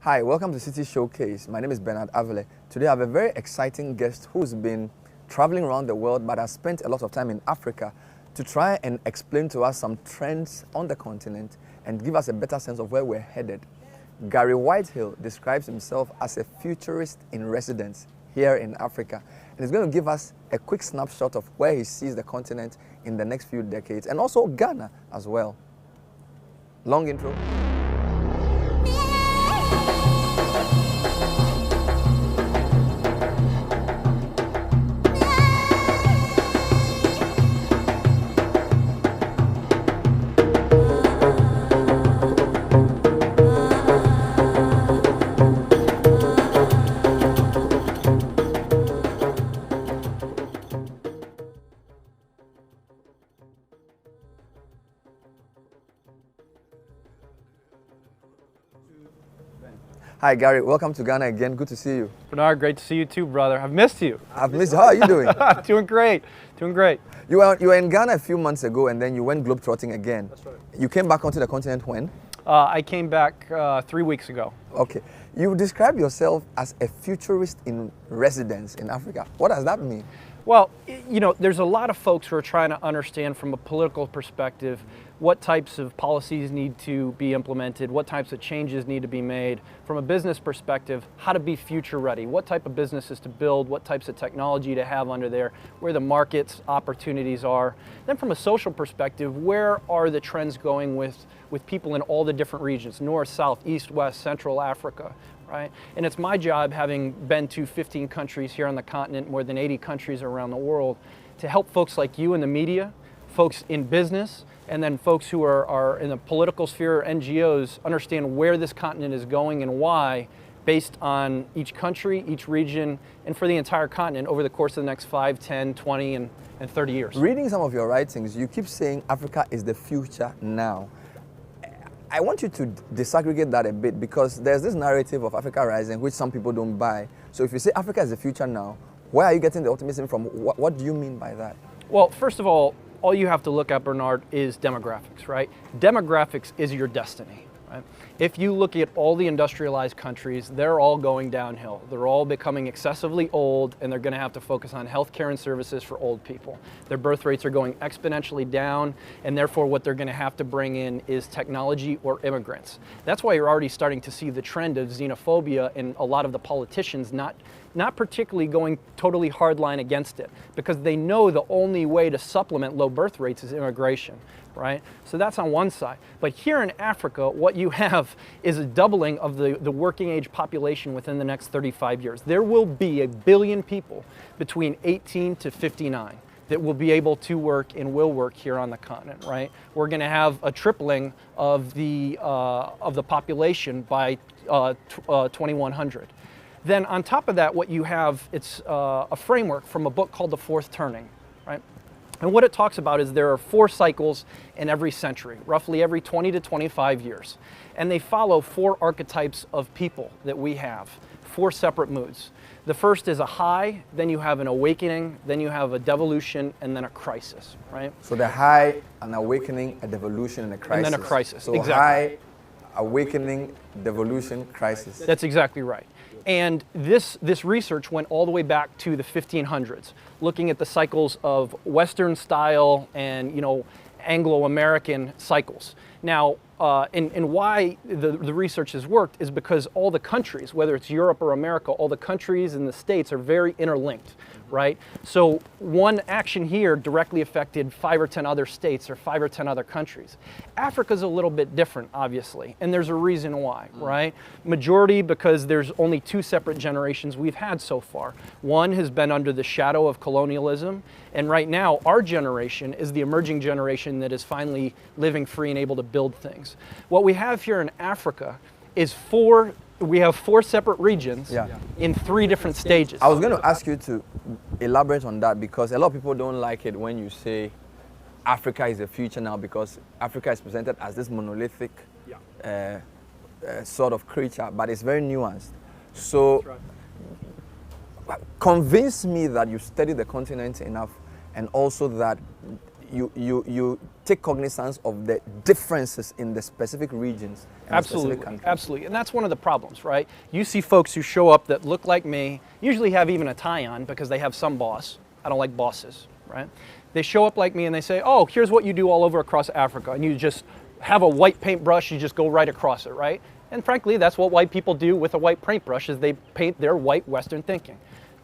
Hi, welcome to City Showcase. My name is Bernard Avile. Today I have a very exciting guest who's been traveling around the world but has spent a lot of time in Africa to try and explain to us some trends on the continent and give us a better sense of where we're headed. Gary Whitehill describes himself as a futurist in residence here in Africa, and he's going to give us a quick snapshot of where he sees the continent in the next few decades, and also Ghana as well. Long intro. Hi Gary, welcome to Ghana again. Good to see you. Bernard, great to see you too, brother. I've missed you. I've missed you. How are you doing? Doing great. You were in Ghana a few months ago and then you went globetrotting again. That's right. You came back onto the continent when? I came back 3 weeks ago. Okay. You describe yourself as a futurist in residence in Africa. What does that mean? Well, you know, there's a lot of folks who are trying to understand from a political perspective what types of policies need to be implemented, what types of changes need to be made. From a business perspective, how to be future ready, what type of businesses to build, what types of technology to have under there, where the markets, opportunities are. Then from a social perspective, where are the trends going with people in all the different regions, north, south, east, west, central Africa, right? And it's my job, having been to 15 countries here on the continent, more than 80 countries around the world, to help folks like you in the media, folks in business, and then folks who are in the political sphere or NGOs understand where this continent is going and why, based on each country, each region, and for the entire continent over the course of the next 5, 10, 20, and 30 years. Reading some of your writings, you keep saying Africa is the future now. I want you to disaggregate that a bit, because there's this narrative of Africa rising which some people don't buy. So if you say Africa is the future now, where are you getting the optimism from? What do you mean by that? Well, first of all you have to look at, Bernard, is demographics, right? Demographics is your destiny, right? If you look at all the industrialized countries, they're all going downhill. They're all becoming excessively old, and they're going to have to focus on healthcare and services for old people. Their birth rates are going exponentially down, and therefore what they're going to have to bring in is technology or immigrants. That's why you're already starting to see the trend of xenophobia in a lot of the politicians not particularly going totally hardline against it, because they know the only way to supplement low birth rates is immigration, right? So that's on one side. But here in Africa, what you have is a doubling of the working age population within the next 35 years. There will be 1 billion people between 18 to 59 that will be able to work and will work here on the continent, right? We're going to have a tripling of the population by 2100. Then on top of that, what you have, it's a framework from a book called The Fourth Turning, right? And what it talks about is there are 4 cycles in every century, roughly every 20 to 25 years. And they follow 4 archetypes of people that we have, 4 separate moods. The first is a high, then you have an awakening, then you have a devolution, and then a crisis, right? So the high, an awakening, a devolution, and a crisis. And then a crisis, so exactly. High, awakening, devolution, crisis. That's exactly right. And this research went all the way back to the 1500s, looking at the cycles of Western style and, you know, Anglo-American cycles. Now, and why the research has worked is because all the countries, whether it's Europe or America, all the countries and the states are very interlinked, right? So one action here directly affected 5 or 10 other states or 5 or 10 other countries. Africa's a little bit different, obviously, and there's a reason why, right? Majority because there's only 2 separate generations we've had so far. One has been under the shadow of colonialism, and right now our generation is the emerging generation that is finally living free and able to build things. What we have here in Africa is we have 4 separate regions in 3 different stages. I was going to ask you to elaborate on that, because a lot of people don't like it when you say Africa is the future now, because Africa is presented as this monolithic sort of creature, but it's very nuanced. So convince me that you study the continent enough, and also that you take cognizance of the differences in the specific regions and Absolutely, the specific countries. absolutely. And that's one of the problems, right? You see folks who show up that look like me, usually have even a tie on because they have some boss. I don't like bosses, right? They show up like me and they say, oh, here's what you do all over across Africa. And you just have a white paintbrush, you just go right across it, right? And frankly, that's what white people do with a white paintbrush, is they paint their white Western thinking.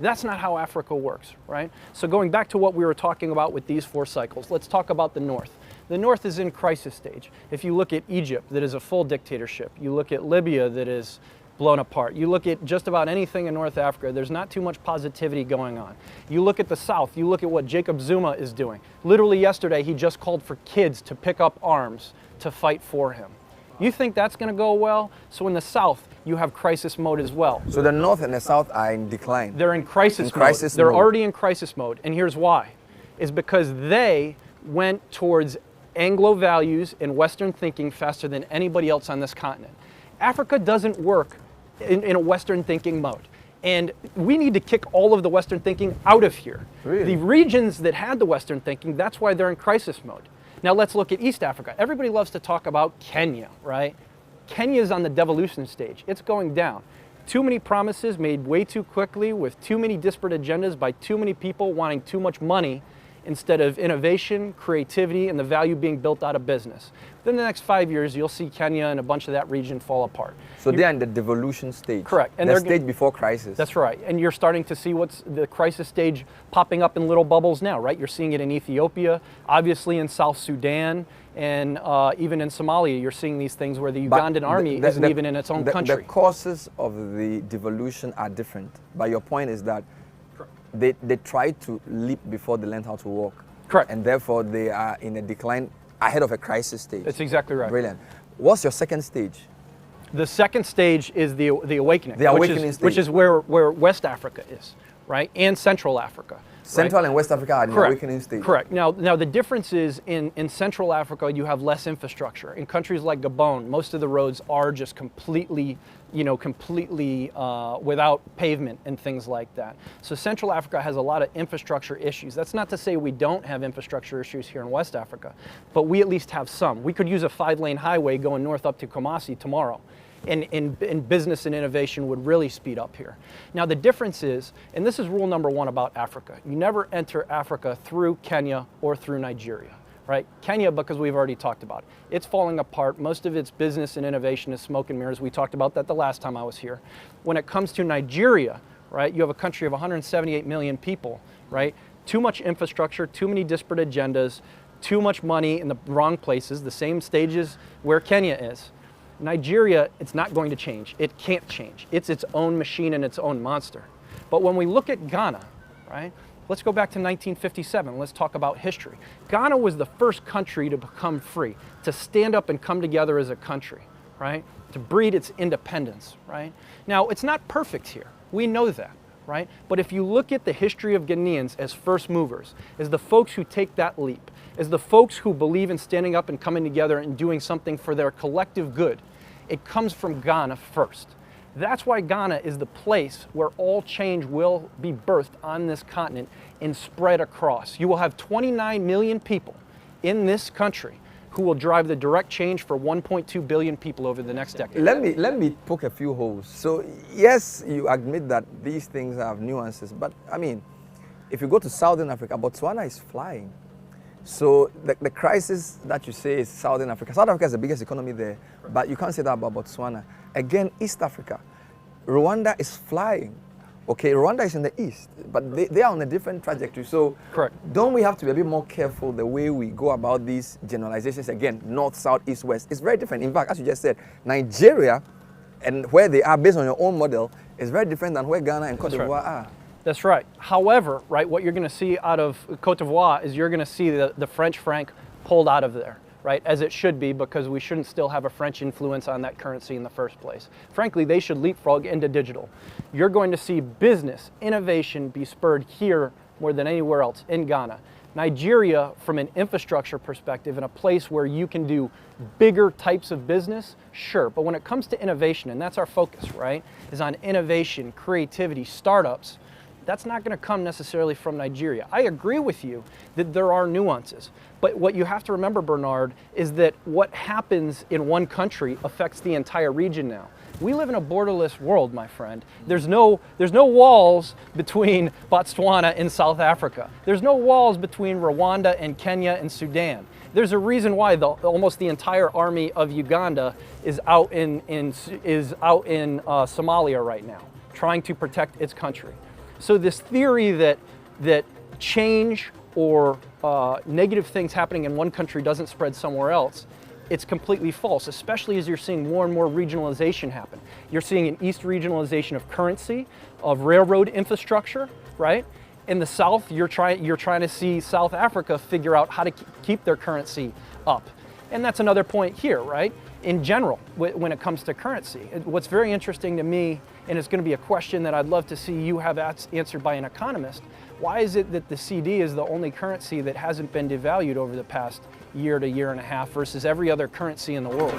That's not how Africa works, right? So going back to what we were talking about with these 4 cycles, let's talk about the North. The North is in crisis stage. If you look at Egypt, that is a full dictatorship. You look at Libya, that is blown apart. You look at just about anything in North Africa, there's not too much positivity going on. You look at the South, you look at what Jacob Zuma is doing. Literally yesterday, he just called for kids to pick up arms to fight for him. You think that's going to go well? So in the South, you have crisis mode as well. So the North and the South are in decline. They're in crisis mode. They're already in crisis mode. And here's why. Is because they went towards Anglo values and Western thinking faster than anybody else on this continent. Africa doesn't work in a Western thinking mode. And we need to kick all of the Western thinking out of here. Really? The regions that had the Western thinking, that's why they're in crisis mode. Now let's look at East Africa. Everybody loves to talk about Kenya, right? Kenya is on the devolution stage. It's going down. Too many promises made way too quickly with too many disparate agendas by too many people wanting too much money instead of innovation, creativity, and the value being built out of business. Within the next 5 years, you'll see Kenya and a bunch of that region fall apart. So they're in the devolution stage. Correct. And the stage before crisis. That's right. And you're starting to see what's the crisis stage popping up in little bubbles now, right? You're seeing it in Ethiopia, obviously in South Sudan, and even in Somalia, you're seeing these things where the Ugandan army isn't even in its own country. The causes of the devolution are different. But your point is that they tried to leap before they learned how to walk. Correct. And therefore they are in a decline ahead of a crisis stage. That's exactly right. Brilliant. What's your second stage? The second stage is the awakening. The awakening stage. Which is where West Africa is, right? And Central Africa. Central and West Africa are in the awakening stage. Correct. Now the difference is in Central Africa, you have less infrastructure. In countries like Gabon, most of the roads are just completely without pavement and things like that. So Central Africa has a lot of infrastructure issues. That's not to say we don't have infrastructure issues here in West Africa, but we at least have some. We could use a 5-lane highway going north up to Kumasi tomorrow. And business and innovation would really speed up here. Now the difference is, and this is rule number 1 about Africa, you never enter Africa through Kenya or through Nigeria, right? Kenya, because we've already talked about it. It's falling apart. Most of its business and innovation is smoke and mirrors. We talked about that the last time I was here. When it comes to Nigeria, right, you have a country of 178 million people, right? Too much infrastructure, too many disparate agendas, too much money in the wrong places, the same stages where Kenya is. Nigeria, it's not going to change. It can't change. It's its own machine and its own monster. But when we look at Ghana, right, let's go back to 1957. Let's talk about history. Ghana was the first country to become free, to stand up and come together as a country, right, to breed its independence, right? Now, it's not perfect here. We know that, right? But if you look at the history of Ghanaians as first movers, as the folks who take that leap, as the folks who believe in standing up and coming together and doing something for their collective good, it comes from Ghana first. That's why Ghana is the place where all change will be birthed on this continent and spread across. You will have 29 million people in this country who will drive the direct change for 1.2 billion people over the next decade. Let me poke a few holes. So yes, you admit that these things have nuances, but I mean, if you go to Southern Africa, Botswana is flying. So the crisis that you say is Southern Africa. South Africa is the biggest economy there, but you can't say that about Botswana. Again, East Africa, Rwanda is flying. Okay, Rwanda is in the east, but they are on a different trajectory. So correct. Don't we have to be a bit more careful the way we go about these generalizations? Again, north, south, east, west. It's very different. In fact, as you just said, Nigeria and where they are based on your own model is very different than where Ghana and Cote d'Ivoire are. That's right. However, right, what you're going to see out of Cote d'Ivoire is you're going to see the French franc pulled out of there, right, as it should be, because we shouldn't still have a French influence on that currency in the first place. Frankly, they should leapfrog into digital. You're going to see business, innovation be spurred here more than anywhere else in Ghana. Nigeria, from an infrastructure perspective, in a place where you can do bigger types of business, sure. But when it comes to innovation, and that's our focus, right, is on innovation, creativity, startups, That's not going to come necessarily from Nigeria. I agree with you that there are nuances, but what you have to remember, Bernard, is that what happens in one country affects the entire region now. We live in a borderless world, my friend. There's no walls between Botswana and South Africa. There's no walls between Rwanda and Kenya and Sudan. There's a reason why almost the entire army of Uganda is out in Somalia right now, trying to protect its country. So this theory that change or negative things happening in one country doesn't spread somewhere else, it's completely false, especially as you're seeing more and more regionalization happen. You're seeing an East regionalization of currency, of railroad infrastructure, right? In the South, you're trying to see South Africa figure out how to keep their currency up. And that's another point here, right? In general, when it comes to currency. What's very interesting to me, and it's going to be a question that I'd love to see you have answered by an economist, why is it that the CD is the only currency that hasn't been devalued over the past year to year and a half versus every other currency in the world?